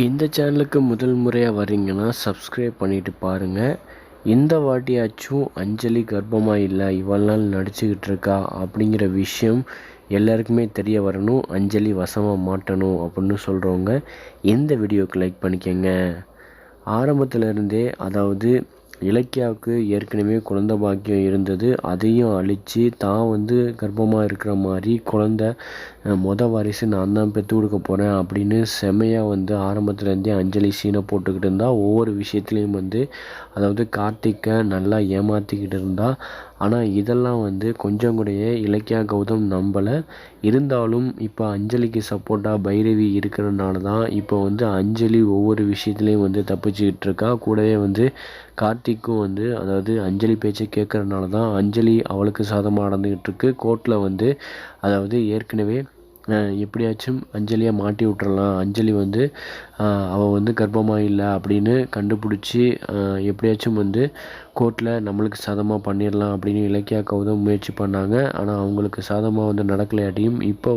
இந்த சேனலுக்கு முதல் முறையாக வர்றீங்கன்னா சப்ஸ்கிரைப் பண்ணிவிட்டு பாருங்கள். இந்த வாட்டியாச்சும் அஞ்சலி கர்ப்பமாக இல்லை, இவ்வளோ நாள் நடிச்சுக்கிட்டு இருக்கா அப்படிங்கிற விஷயம் எல்லாருக்குமே தெரிய வரணும். அஞ்சலி வசமாக மாட்டணும் அப்படின்னு சொல்கிறவங்க இந்த வீடியோவுக்கு லைக் பண்ணிக்கங்க. ஆரம்பத்தில் இருந்தே அதாவது இலக்கியாவுக்கு ஏற்கனவே குழந்தை பாக்கியம் இருந்தது. அதையும் அழித்து தான் கர்ப்பமாக இருக்கிற மாதிரி வாரிசு நான் தான் பெற்று கொடுக்க போகிறேன் அப்படின்னு செம்மையாக ஆரம்பத்துலேருந்தே அஞ்சலி சீனை போட்டுக்கிட்டு இருந்தால் ஒவ்வொரு விஷயத்துலேயும் அதாவது கார்த்திக்கை நல்லா ஏமாற்றிக்கிட்டு இருந்தால். ஆனால் இதெல்லாம் கொஞ்சம் கூடயே இலக்கியா கௌதம் நம்பலை. இருந்தாலும் இப்போ அஞ்சலிக்கு சப்போர்ட்டாக பைரவி இருக்கிறதுனால தான் இப்போ அஞ்சலி ஒவ்வொரு விஷயத்துலேயும் தப்பிச்சுக்கிட்டு இருக்கா. கூடவே கார்த்திக்கும் அதாவது அஞ்சலி பேச்சை கேட்குறதுனால தான் அஞ்சலி அவளுக்கு சாதமாக நடந்துக்கிட்டு இருக்கு. கோர்ட்டில் அதாவது ஏற்கனவே எப்படியாச்சும் அஞ்சலியை மாட்டி விட்டுறலாம், அஞ்சலி அவள் கர்ப்பமாக இல்லை அப்படின்னு கண்டுபிடிச்சி எப்படியாச்சும் கோர்ட்டில் நம்மளுக்கு சாதமாக பண்ணிடலாம் அப்படின்னு இலக்கியா கௌதம் முயற்சி பண்ணாங்க. ஆனால் அவங்களுக்கு சாதமாக நடக்கலையாட்டியும் இப்போ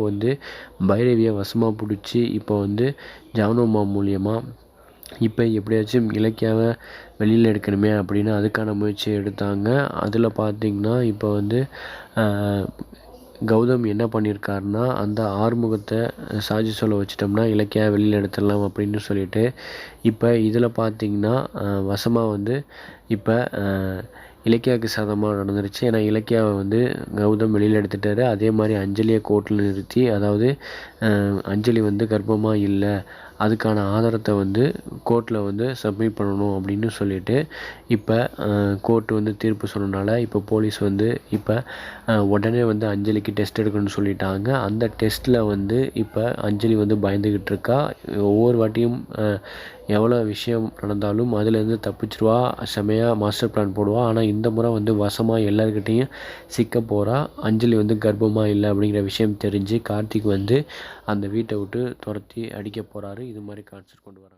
பைரவியை வசமாக பிடிச்சி இப்போ ஜானம்மா மூலியமாக இப்போ எப்படியாச்சும் இலக்கியாவை வெளியில் எடுக்கணுமே அப்படின்னு அதுக்கான முயற்சியை எடுத்தாங்க. அதில் பார்த்திங்கன்னா இப்போ கௌதம் என்ன பண்ணியிருக்காருன்னா, அந்த ஆறுமுகத்தை சாட்சி சொல்ல வச்சிட்டோம்னா இலக்கியா வெளியில் எடுத்துடலாம் அப்படின்னு சொல்லிட்டு இப்போ இதில் பார்த்திங்கன்னா வசமாக இப்போ இலக்கியாவுக்கு சாதமாக நடந்துருச்சு. ஏன்னா இலக்கியாவை கௌதம் வெளியில் எடுத்துட்டாரு. அதே மாதிரி அஞ்சலியை கோர்ட்டில் நிறுத்தி அதாவது அஞ்சலி கர்ப்பமாக இல்லை, அதுக்கான ஆதாரத்தை கோர்ட்டில் சப்மிட் பண்ணணும் அப்படின்னு சொல்லிட்டு இப்போ கோர்ட்டு தீர்ப்பு சொன்னனால இப்போ போலீஸ் இப்போ உடனே அஞ்சலிக்கு டெஸ்ட் எடுக்கணும்னு சொல்லிட்டாங்க. அந்த டெஸ்ட்டில் இப்போ அஞ்சலி பயந்துக்கிட்டு இருக்கா. ஒவ்வொரு வாட்டியும் எவ்வளோ விஷயம் நடந்தாலும் அதுலேருந்து தப்பிச்சிருவா, செமையாக மாஸ்டர் பிளான் போடுவா. ஆனால் இந்த முறை வசமாக எல்லாருக்கிட்டேயும் சிக்க போகிறா. அஞ்சலி கர்ப்பமாக இல்லை அப்படிங்கிற விஷயம் தெரிஞ்சு கார்த்திக் அந்த வீட்டை விட்டு துரத்தி அடிக்க போகிறாரு. இது மாதிரி கான்செப்ட் கொண்டு வராங்க.